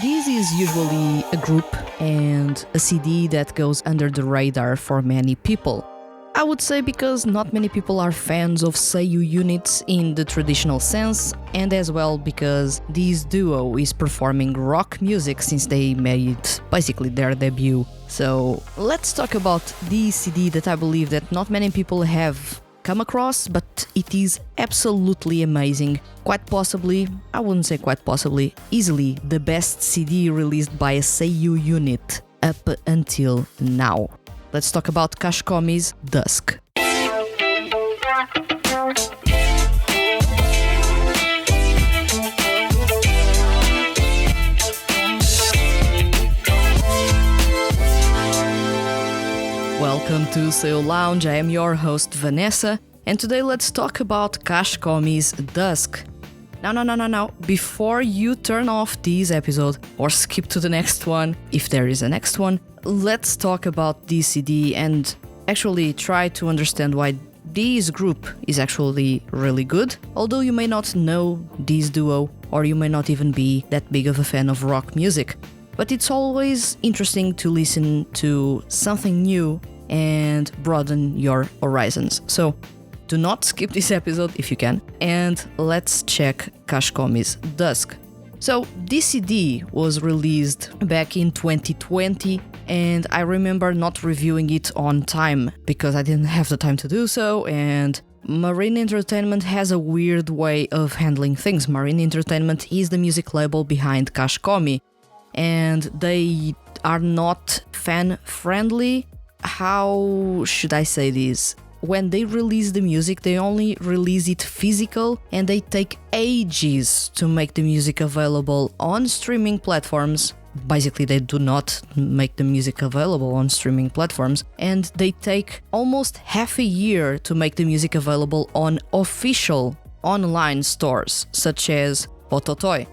This is usually a group and a CD that goes under the radar for many people. I would say because not many people are fans of seiyuu units in the traditional sense, and as well because this duo is performing rock music since they made basically their debut. So let's talk about this CD that I believe that not many people have come across, but it is absolutely amazing. Quite possibly, I wouldn't say quite possibly, easily the best CD released by a seiyuu unit up until now. Let's talk about Kashicomi's Dusk. Welcome to SEIYUU Lounge, I am your host Vanessa, and today let's talk about Kashicomi's Dusk. Now, before you turn off this episode or skip to the next one, if there is a next one, let's talk about this CD and actually try to understand why this group is actually really good. Although you may not know this duo, or you may not even be that big of a fan of rock music, but it's always interesting to listen to something new and broaden your horizons. So do not skip this episode if you can, and let's check Kashicomi's Dusk. So this CD was released back in 2020, and I remember not reviewing it on time because I didn't have the time to do so, and Marine Entertainment has a weird way of handling things. Marine Entertainment is the music label behind Kashicomi, and they are not fan-friendly. How should I say this? When they release the music, they only release it physical, and they take ages to make the music available on streaming platforms. Basically, they do not make the music available on streaming platforms, and they take almost half a year to make the music available on official online stores, such as Ototoi.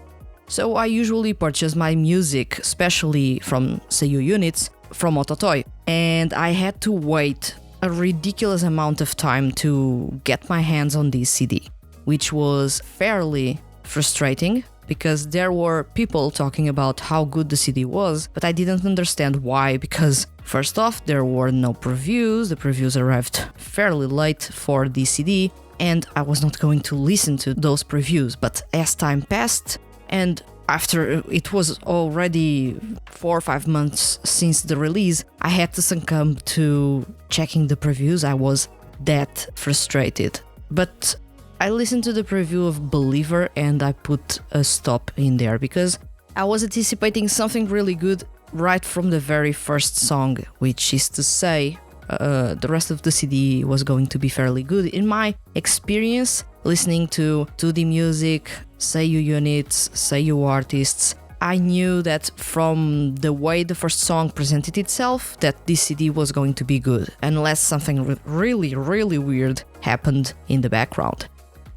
So I usually purchase my music, especially from seiyuu units, from Ototoi, and I had to wait a ridiculous amount of time to get my hands on this CD, which was fairly frustrating because there were people talking about how good the CD was, but I didn't understand why, because first off, there were no previews, the previews arrived fairly late for the CD, and I was not going to listen to those previews. But as time passed, and after it was already 4 or 5 months since the release, I had to succumb to checking the previews. I was that frustrated. But I listened to the preview of Believer and I put a stop in there because I was anticipating something really good right from the very first song, which is to say, the rest of the CD was going to be fairly good. In my experience, listening to 2D music, seiyuu units, seiyuu artists, I knew that from the way the first song presented itself, that this CD was going to be good, unless something really weird happened in the background.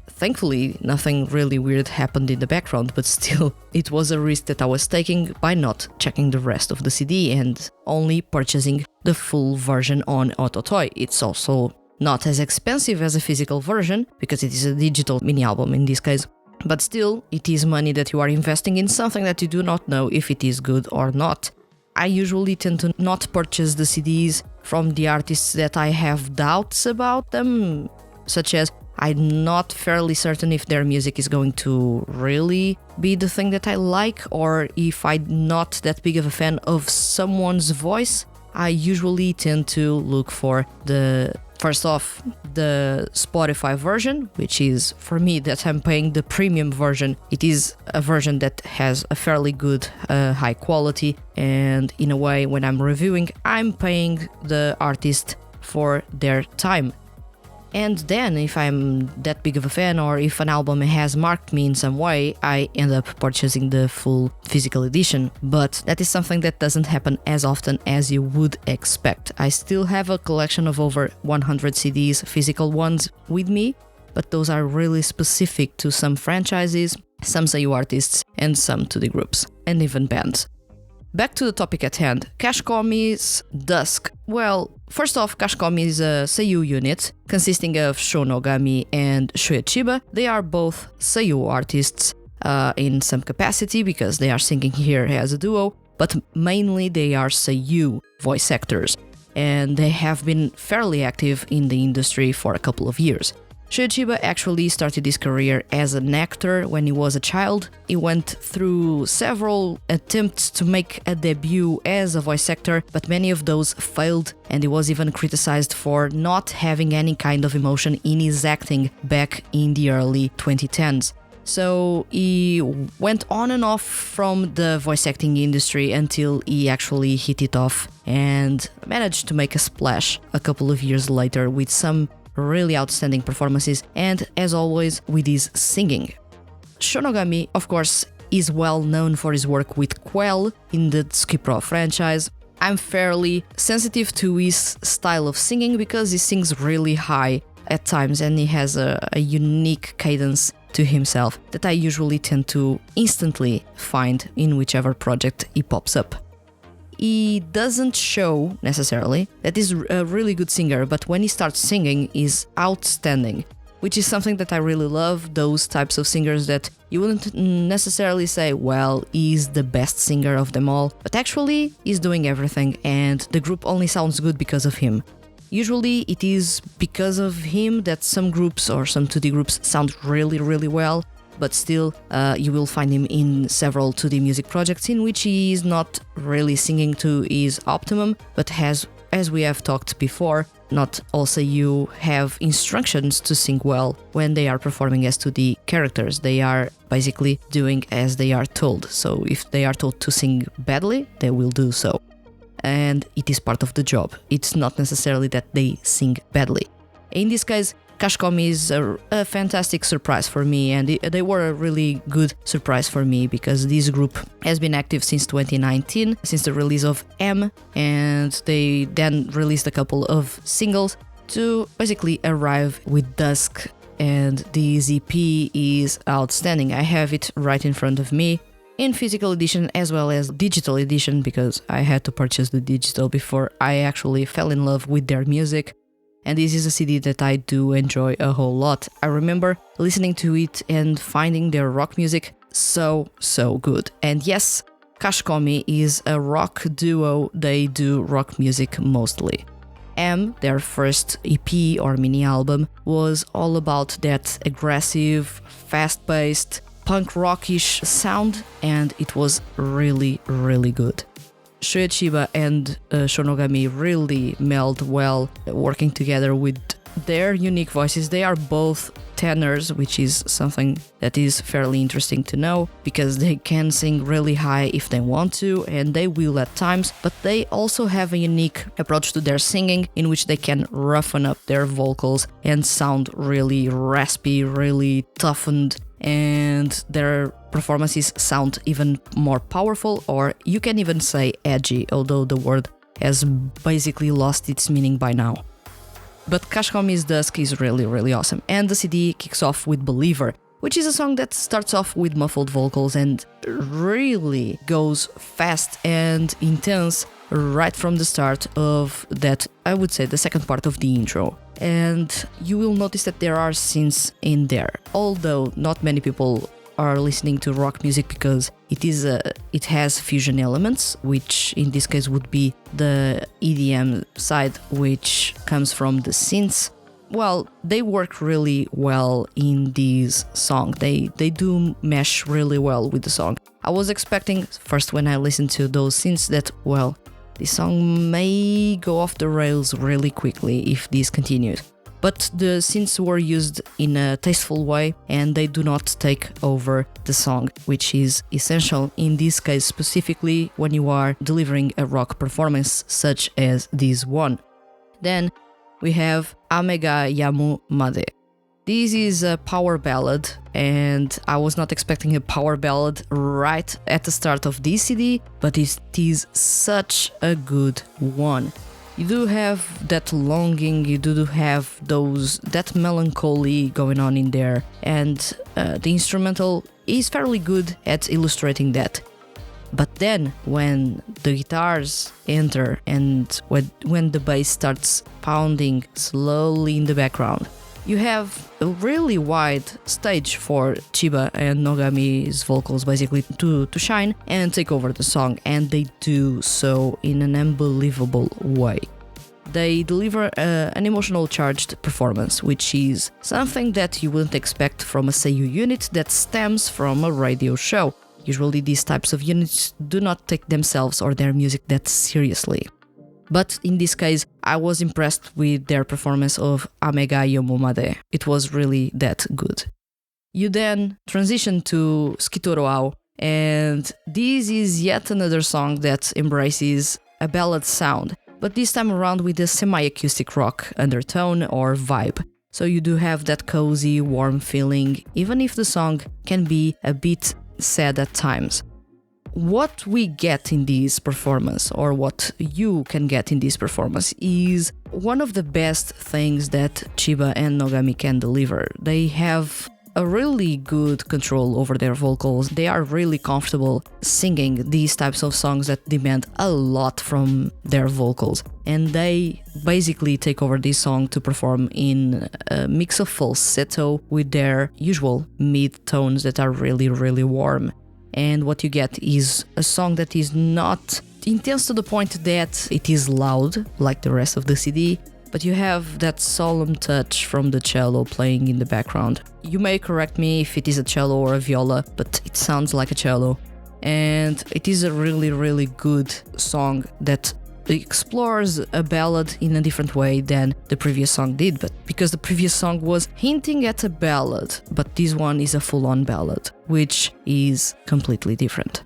Thankfully, nothing really weird happened in the background, but still, it was a risk that I was taking by not checking the rest of the CD and only purchasing the full version on Ototoi. It's also not as expensive as a physical version, because it is a digital mini-album in this case, but still, it is money that you are investing in something that you do not know if it is good or not. I usually tend to not purchase the CDs from the artists that I have doubts about them, such as I'm not fairly certain if their music is going to really be the thing that I like, or if I'm not that big of a fan of someone's voice. I usually tend to look for first off, the Spotify version, which is, for me, that I'm paying the premium version. It is a version that has a fairly good high quality, and in a way, when I'm reviewing, I'm paying the artist for their time. And then, if I'm that big of a fan, or if an album has marked me in some way, I end up purchasing the full physical edition. But that is something that doesn't happen as often as you would expect. I still have a collection of over 100 CDs, physical ones, with me, but those are really specific to some franchises, some seiyuu artists, and some 2D groups, and even bands. Back to the topic at hand, Kashicomi's Dusk. Well, first off, Kashicomi is a seiyuu unit consisting of Nogami and Shoya Chiba. They are both seiyuu artists. in some capacity because they are singing here as a duo, but mainly they are SEIYUU voice actors, and they have been fairly active in the industry for a couple of years. Shoya Chiba actually started his career as an actor when he was a child. He went through several attempts to make a debut as a voice actor, but many of those failed, and he was even criticized for not having any kind of emotion in his acting back in the early 2010s. So he went on and off from the voice acting industry until he actually hit it off and managed to make a splash a couple of years later with some really outstanding performances, and as always with his singing. Nogami, of course, is well known for his work with Quell in the Skipro franchise. I'm fairly sensitive to his style of singing because he sings really high at times and he has a unique cadence to himself that I usually tend to instantly find in whichever project he pops up. He doesn't show necessarily that he's a really good singer, but when he starts singing, he's outstanding, which is something that I really love, those types of singers that you wouldn't necessarily say, well, he's the best singer of them all, but actually he's doing everything and the group only sounds good because of him. Usually it is because of him that some groups or some 2D groups sound really, really well, but still you will find him in several 2D music projects in which he is not really singing to his optimum, but has, as we have talked before, not all SEIYUU have instructions to sing well when they are performing as 2D characters. They are basically doing as they are told, so if they are told to sing badly, they will do so. And it is part of the job. It's not necessarily that they sing badly. In this case, Kashicomi is a fantastic surprise for me, and they were a really good surprise for me because this group has been active since 2019, since the release of M, and they then released a couple of singles to basically arrive with Dusk, and this EP is outstanding. I have it right in front of me in physical edition as well as digital edition because I had to purchase the digital before I actually fell in love with their music. And this is a CD that I do enjoy a whole lot. I remember listening to it and finding their rock music so good. And yes, Kashicomi is a rock duo, they do rock music mostly. M, their first EP or mini album, was all about that aggressive, fast-paced, punk rockish sound, and it was really, really good. Shoya Chiba and Nogami really meld well, working together with their unique voices. They are both tenors, which is something that is fairly interesting to know, because they can sing really high if they want to, and they will at times, but they also have a unique approach to their singing in which they can roughen up their vocals and sound really raspy, really toughened, and their performances sound even more powerful, or you can even say edgy, although the word has basically lost its meaning by now. But Kashicomi's Dusk is really, really awesome, and the CD kicks off with Believer, which is a song that starts off with muffled vocals and really goes fast and intense right from the start of that, I would say, the second part of the intro. And you will notice that there are synths in there, although not many people are listening to rock music because it has fusion elements, which in this case would be the EDM side, which comes from the synths. Well, they work really well in this song. They do mesh really well with the song. I was expecting, first when I listened to those synths, that, well, this song may go off the rails really quickly if this continues. But the synths were used in a tasteful way and they do not take over the song, which is essential in this case, specifically when you are delivering a rock performance such as this one. Then we have Amega Yamu Made. This is a power ballad, and I was not expecting a power ballad right at the start of this CD, but it is such a good one. You do have that longing, you do have that melancholy going on in there, and the instrumental is fairly good at illustrating that. But then when the guitars enter and when the bass starts pounding slowly in the background, You have a really wide stage for Chiba and Nogami's vocals basically to shine and take over the song, and they do so in an unbelievable way. They deliver an emotional charged performance, which is something that you wouldn't expect from a SEIYUU unit that stems from a radio show. Usually these types of units do not take themselves or their music that seriously. But in this case, I was impressed with their performance of Amega Yomomade. It was really that good. You then transition to Skitoroao, and this is yet another song that embraces a ballad sound, but this time around with a semi-acoustic rock undertone or vibe. So you do have that cozy, warm feeling, even if the song can be a bit sad at times. What we get in this performance, or what you can get in this performance, is one of the best things that Chiba and Nogami can deliver. They have a really good control over their vocals. They are really comfortable singing these types of songs that demand a lot from their vocals. And they basically take over this song to perform in a mix of falsetto with their usual mid-tones that are really, really warm. And what you get is a song that is not intense to the point that it is loud, like the rest of the CD, but you have that solemn touch from the cello playing in the background. You may correct me if it is a cello or a viola, but it sounds like a cello. And it is a really, really good song that explores a ballad in a different way than the previous song did, but because the previous song was hinting at a ballad, but this one is a full-on ballad, which is completely different.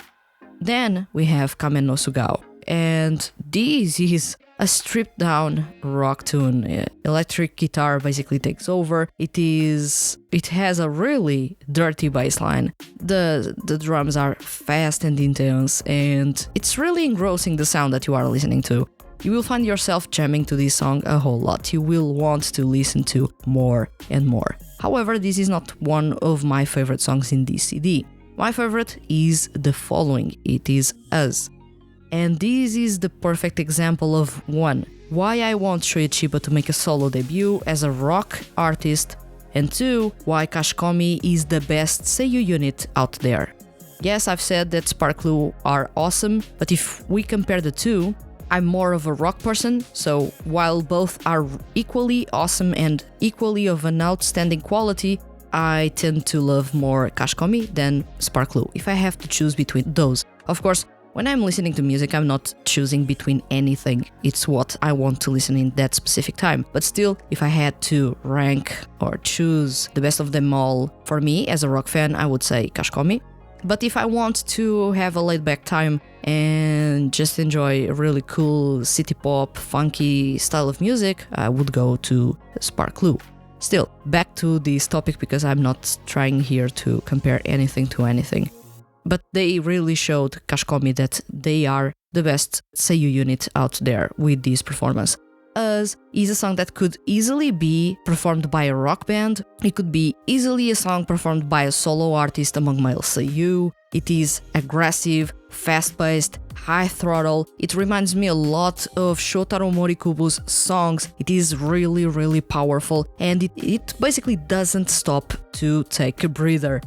Then we have Kamen no Sugao, and this is a stripped down rock tune. Electric guitar basically takes over. It has a really dirty bass line. The drums are fast and intense, and it's really engrossing the sound that you are listening to. You will find yourself jamming to this song a whole lot. You will want to listen to more and more. However, this is not one of my favorite songs in this CD. My favorite is the following. It is Us. And this is the perfect example of 1. Why I want Shoya Chiba to make a solo debut as a rock artist, and 2. Why Kashicomi is the best SEIYUU unit out there. Yes, I've said that SEIYUU are awesome, but if we compare the two, I'm more of a rock person, so while both are equally awesome and equally of an outstanding quality, I tend to love more Kashicomi than SEIYUU, if I have to choose between those. Of course, when I'm listening to music, I'm not choosing between anything. It's what I want to listen in that specific time. But still, if I had to rank or choose the best of them all, for me, as a rock fan, I would say Kashicomi. But if I want to have a laid-back time and just enjoy a really cool city pop, funky style of music, I would go to SEIYUU. Still, back to this topic because I'm not trying here to compare anything to anything. But they really showed Kashicomi that they are the best SEIYUU unit out there with this performance. Us is a song that could easily be performed by a rock band. It could be easily a song performed by a solo artist among male SEIYUU. It is aggressive, fast-paced, high throttle. It reminds me a lot of Shotaro Morikubo's songs. It is really, really powerful, and it basically doesn't stop to take a breather.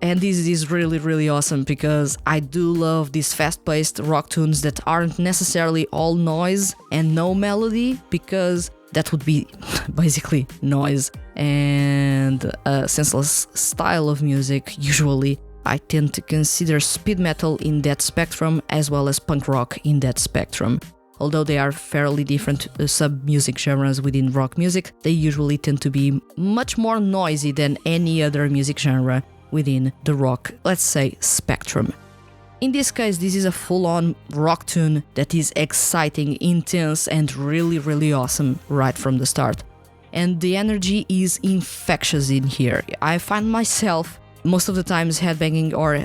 And this is really, really awesome because I do love these fast-paced rock tunes that aren't necessarily all noise and no melody, because that would be basically noise and a senseless style of music. Usually, I tend to consider speed metal in that spectrum as well as punk rock in that spectrum. Although they are fairly different sub-music genres within rock music, they usually tend to be much more noisy than any other music genre within the rock, let's say, spectrum. In this case, this is a full-on rock tune that is exciting, intense, and really, really awesome right from the start. And the energy is infectious in here. I find myself most of the times headbanging or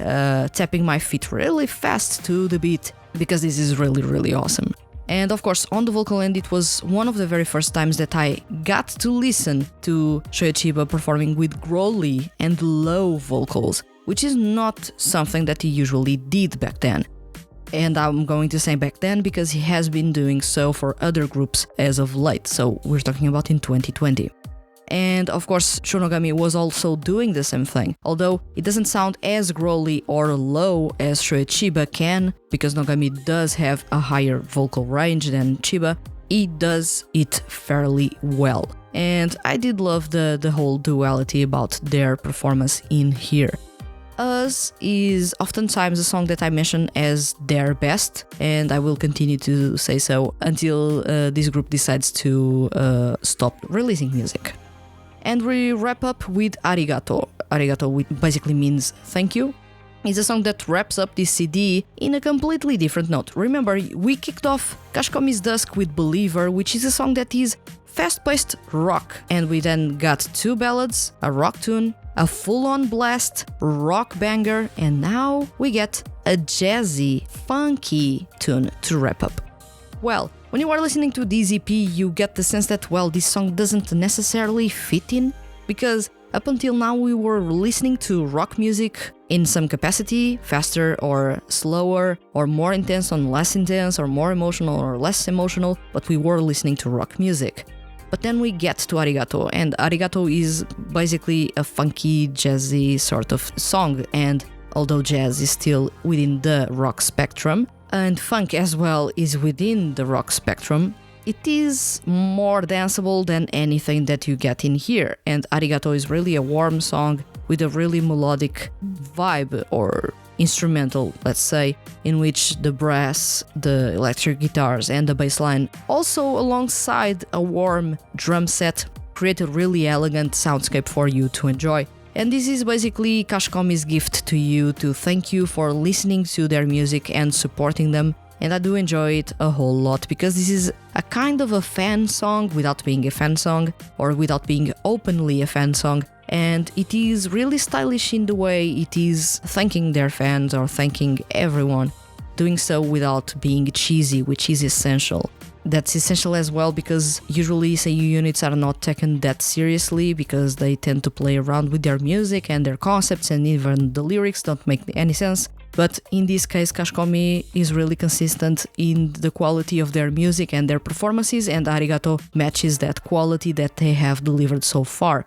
tapping my feet really fast to the beat because this is really, really awesome. And of course, on the vocal end, it was one of the very first times that I got to listen to Shoya Chiba performing with growly and low vocals, which is not something that he usually did back then. And I'm going to say back then because he has been doing so for other groups as of late, so we're talking about in 2020. And of course, Nogami was also doing the same thing. Although it doesn't sound as growly or low as Shoya Chiba can, because Nogami does have a higher vocal range than Chiba, it does it fairly well. And I did love the whole duality about their performance in here. Us is oftentimes a song that I mention as their best, and I will continue to say so until this group decides to stop releasing music. And we wrap up with Arigato. Arigato, which basically means thank you. It's a song that wraps up this CD in a completely different note. Remember, we kicked off Kashicomi's Dusk with Believer, which is a song that is fast-paced rock, and we then got two ballads, a rock tune, a full-on blast, rock banger, and now we get a jazzy, funky tune to wrap up. Well, when you are listening to this EP, you get the sense that, well, this song doesn't necessarily fit in, because up until now we were listening to rock music in some capacity, faster or slower, or more intense or less intense, or more emotional or less emotional, but we were listening to rock music. But then we get to Arigato, and Arigato is basically a funky, jazzy sort of song, and although jazz is still within the rock spectrum, and funk as well is within the rock spectrum, it is more danceable than anything that you get in here, and Arigato is really a warm song with a really melodic vibe, or instrumental, let's say, in which the brass, the electric guitars and the bass line, also alongside a warm drum set, create a really elegant soundscape for you to enjoy. And this is basically Kashicomi's gift to you, to thank you for listening to their music and supporting them. And I do enjoy it a whole lot, because this is a kind of a fan song without being a fan song, or without being openly a fan song. And it is really stylish in the way it is thanking their fans or thanking everyone, doing so without being cheesy, which is essential. That's essential as well, because usually SEIYUU units are not taken that seriously, because they tend to play around with their music and their concepts, and even the lyrics don't make any sense. But in this case, Kashicomi is really consistent in the quality of their music and their performances, and Arigato matches that quality that they have delivered so far.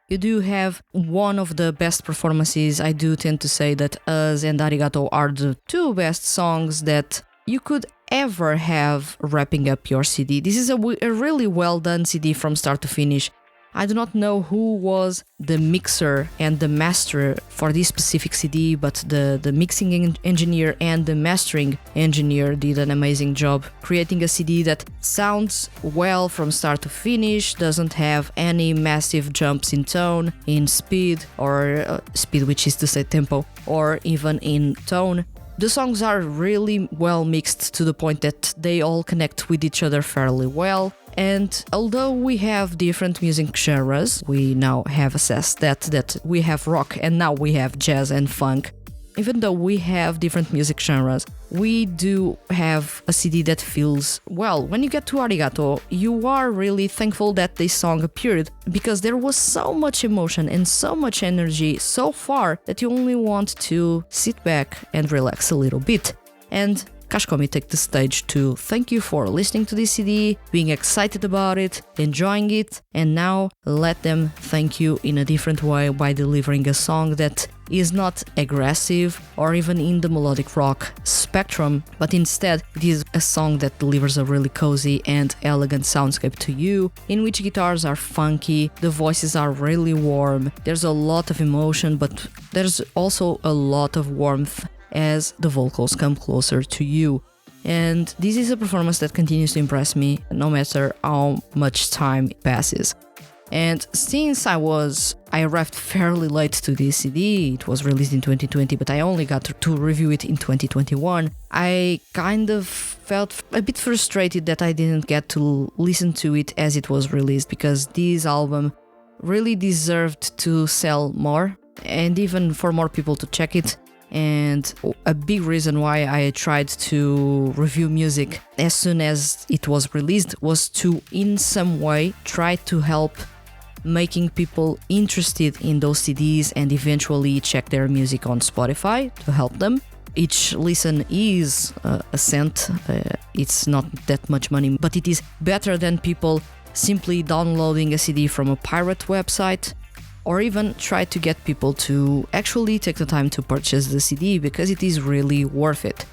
You do have one of the best performances. I do tend to say that Us and Arigato are the two best songs that you could ever have wrapping up your CD. This is a really well done CD from start to finish. I do not know who was the mixer and the master for this specific CD, but the mixing engineer and the mastering engineer did an amazing job creating a CD that sounds well from start to finish, doesn't have any massive jumps in tone, in speed, or speed, which is to say tempo, or even in tone. The songs are really well mixed to the point that they all connect with each other fairly well. And although we have different music genres, we now have assessed that we have rock and now we have jazz and funk. Even though we have different music genres, we do have a CD that feels, well, when you get to Arigato, you are really thankful that this song appeared, because there was so much emotion and so much energy so far that you only want to sit back and relax a little bit. And Kashicomi take the stage to thank you for listening to this CD, being excited about it, enjoying it, and now let them thank you in a different way by delivering a song that is not aggressive or even in the melodic rock spectrum, but instead it is a song that delivers a really cozy and elegant soundscape to you, in which guitars are funky, the voices are really warm, there's a lot of emotion, but there's also a lot of warmth as the vocals come closer to you. And this is a performance that continues to impress me no matter how much time passes. And since I arrived fairly late to this CD, it was released in 2020, but I only got to review it in 2021, I kind of felt a bit frustrated that I didn't get to listen to it as it was released, because this album really deserved to sell more and even for more people to check it. And a big reason why I tried to review music as soon as it was released was to, in some way, try to help making people interested in those CDs and eventually check their music on Spotify to help them. Each listen is a cent, it's not that much money, but it is better than people simply downloading a CD from a pirate website, or even try to get people to actually take the time to purchase the CD because it is really worth it.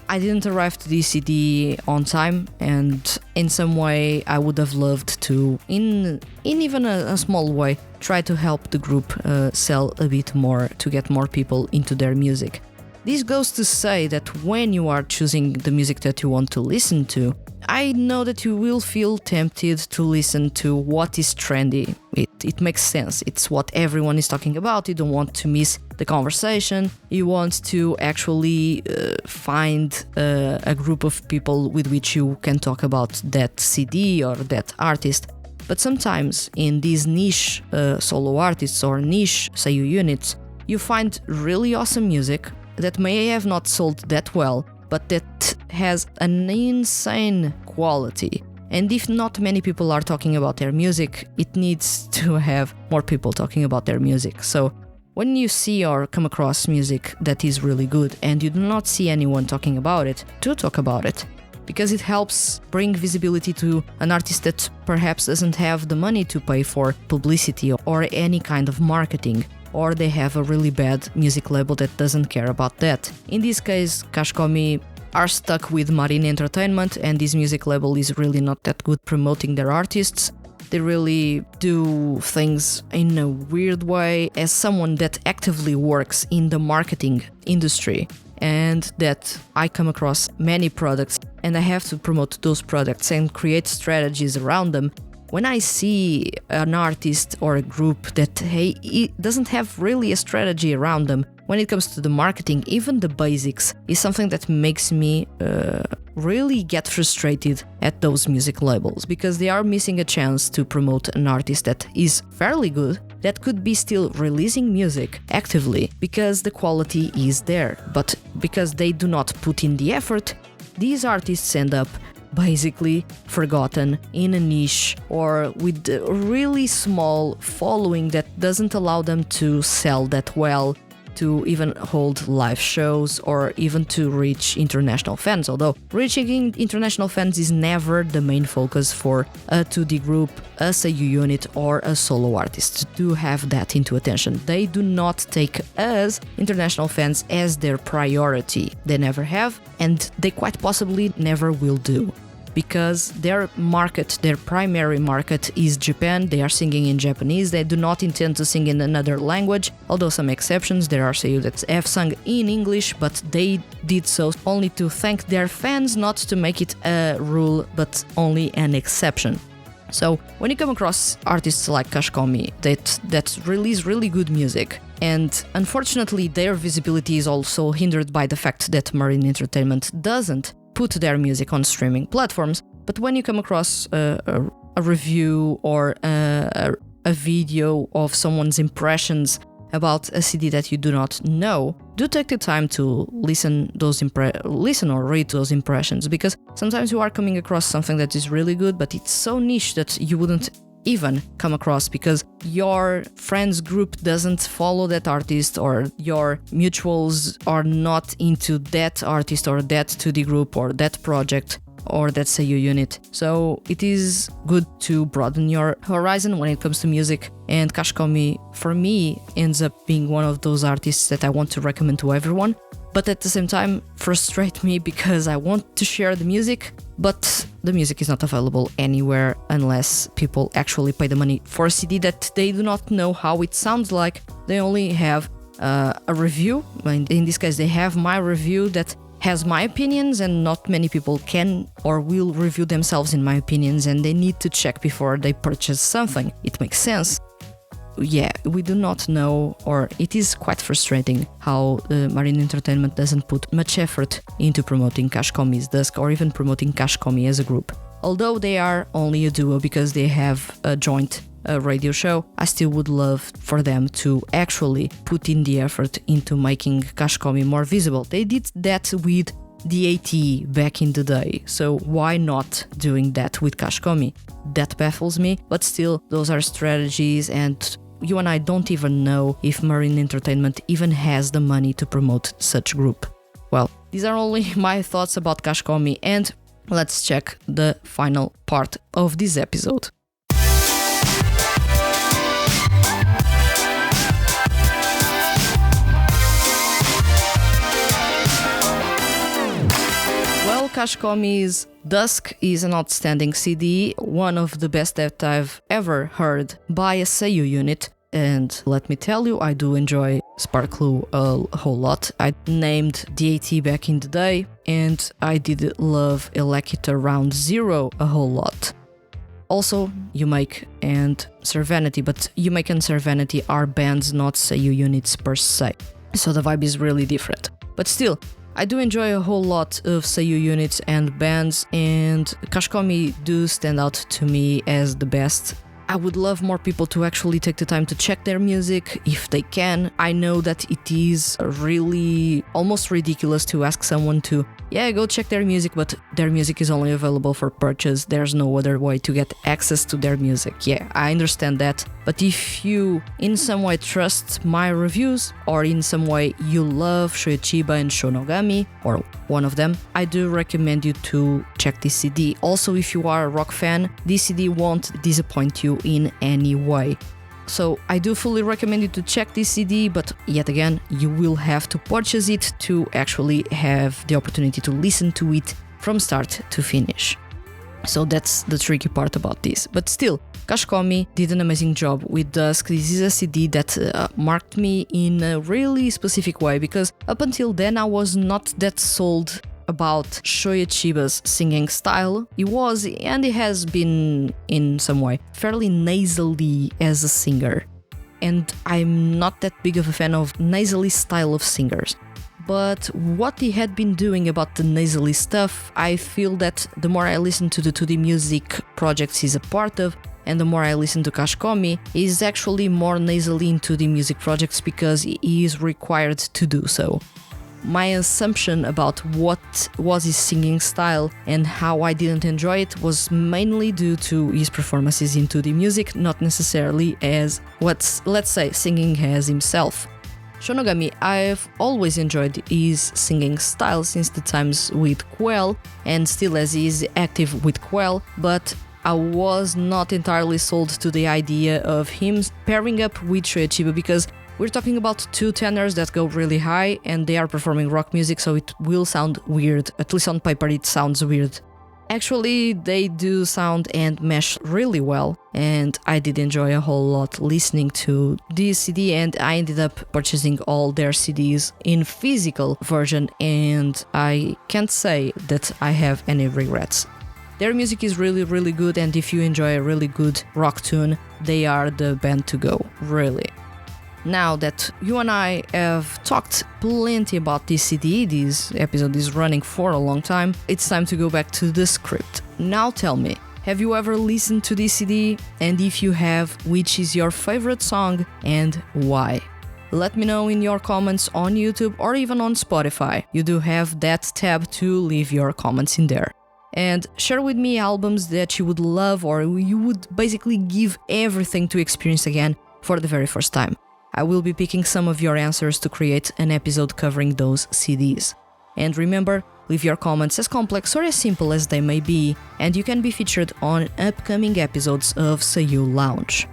I didn't arrive to this CD on time, and in some way I would have loved to, in even a small way, try to help the group sell a bit more to get more people into their music. This goes to say that when you are choosing the music that you want to listen to, I know that you will feel tempted to listen to what is trendy. It makes sense. It's what everyone is talking about. You don't want to miss the conversation. You want to actually find a group of people with which you can talk about that CD or that artist. But sometimes in these niche solo artists or niche SEIYUU units, you find really awesome music that may have not sold that well, but that has an insane quality. And if not many people are talking about their music, it needs to have more people talking about their music. So when you see or come across music that is really good and you do not see anyone talking about it, do talk about it. Because it helps bring visibility to an artist that perhaps doesn't have the money to pay for publicity or any kind of marketing, or they have a really bad music label that doesn't care about that. In this case, Kashicomi are stuck with Marine Entertainment, and this music label is really not that good promoting their artists. They really do things in a weird way. As someone that actively works in the marketing industry, and that I come across many products and I have to promote those products and create strategies around them, when I see an artist or a group that it doesn't have really a strategy around them, when it comes to the marketing, even the basics, is something that makes me really get frustrated at those music labels, because they are missing a chance to promote an artist that is fairly good, that could be still releasing music actively, because the quality is there. But because they do not put in the effort, these artists end up basically forgotten in a niche or with a really small following that doesn't allow them to sell that well, to even hold live shows, or even to reach international fans. Although reaching international fans is never the main focus for a 2D group, a SEIYUU unit, or a solo artist. Do have that into attention. They do not take us, international fans, as their priority. They never have, and they quite possibly never will do. Because their market, their primary market is Japan. They are singing in Japanese. They do not intend to sing in another language, although some exceptions. There are SEIYUU that have sung in English, but they did so only to thank their fans, not to make it a rule, but only an exception. So when you come across artists like Kashicomi that release really good music, and unfortunately their visibility is also hindered by the fact that Marine Entertainment doesn't put their music on streaming platforms, but when you come across a review or a video of someone's impressions about a CD that you do not know, do take the time to listen or read those impressions, because sometimes you are coming across something that is really good, but it's so niche that you wouldn't even come across because your friends group doesn't follow that artist, or your mutuals are not into that artist or that 2D group or that project or that SEIYUU unit. So it is good to broaden your horizon when it comes to music, and Kashicomi, for me, ends up being one of those artists that I want to recommend to everyone, but at the same time frustrate me because I want to share the music, but the music is not available anywhere unless people actually pay the money for a CD that they do not know how it sounds like. They only have a review. In this case, they have my review that has my opinions, and not many people can or will review themselves in my opinions, and they need to check before they purchase something. It makes sense. Yeah, we do not know, or it is quite frustrating how Marine Entertainment doesn't put much effort into promoting Kashicomi's Dusk, or even promoting Kashicomi as a group. Although they are only a duo because they have a joint radio show, I still would love for them to actually put in the effort into making Kashicomi more visible. They did that with THT back in the day, so why not doing that with Kashicomi? That baffles me, but still, those are strategies, and you and I don't even know if Marine Entertainment even has the money to promote such group. Well, these are only my thoughts about Kashicomi, and let's check the final part of this episode. Well, Kashicomi's Dusk is an outstanding CD, one of the best that I've ever heard by a SEIYUU unit. And let me tell you, I do enjoy SEIYUU a whole lot. I named DAT back in the day, and I did love Elekita Round Zero a whole lot. Also, Umake and Servanity, but Umake and Servanity are bands, not SEIYUU units per se. So the vibe is really different. But still, I do enjoy a whole lot of SEIYUU units and bands, and Kashicomi do stand out to me as the best. I would love more people to actually take the time to check their music if they can. I know that it is really almost ridiculous to ask someone to, go check their music, but their music is only available for purchase. There's no other way to get access to their music. Yeah, I understand that. But if you in some way trust my reviews, or in some way you love Shoya, Chiba and Nogami, or one of them, I do recommend you to check this CD. Also, if you are a rock fan, this CD won't disappoint you in any way. So I do fully recommend you to check this CD, but yet again, you will have to purchase it to actually have the opportunity to listen to it from start to finish. So that's the tricky part about this. But still, Kashicomi did an amazing job with Dusk. This is a CD that marked me in a really specific way, because up until then I was not that sold about Shoya Chiba's singing style. He was, and he has been in some way, fairly nasally as a singer. And I'm not that big of a fan of nasally style of singers. But what he had been doing about the nasally stuff, I feel that the more I listen to the 2D music projects he's a part of, and the more I listen to Kashicomi, he's actually more nasally into the music projects because he is required to do so. My assumption about what was his singing style and how I didn't enjoy it was mainly due to his performances into the music, not necessarily as let's say, singing as himself. Nogami, I've always enjoyed his singing style since the times with Quell, and still as he is active with Quell, but I was not entirely sold to the idea of him pairing up with Shoya Chiba, because we're talking about two tenors that go really high and they are performing rock music, so it will sound weird. At least on paper it sounds weird. Actually, they do sound and mesh really well, and I did enjoy a whole lot listening to this CD, and I ended up purchasing all their CDs in physical version, and I can't say that I have any regrets. Their music is really, really good, and if you enjoy a really good rock tune, they are the band to go, really. Now that you and I have talked plenty about this CD, this episode is running for a long time, it's time to go back to the script. Now tell me, have you ever listened to this CD? And if you have, which is your favorite song and why? Let me know in your comments on YouTube or even on Spotify. You do have that tab to leave your comments in there. And share with me albums that you would love or you would basically give everything to experience again for the very first time. I will be picking some of your answers to create an episode covering those CDs. And remember, leave your comments as complex or as simple as they may be, and you can be featured on upcoming episodes of SEIYUU Lounge.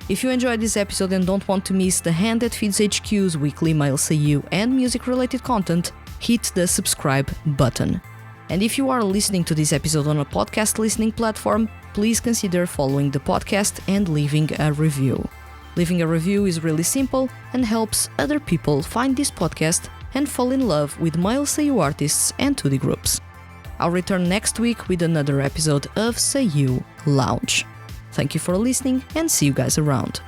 If you enjoyed this episode and don't want to miss the hand that feeds HQ's weekly mail SEIYUU and music-related content, hit the subscribe button. And if you are listening to this episode on a podcast listening platform, please consider following the podcast and leaving a review. Leaving a review is really simple and helps other people find this podcast and fall in love with male SEIYUU artists and 2D groups. I'll return next week with another episode of SEIYUU Lounge. Thank you for listening and see you guys around.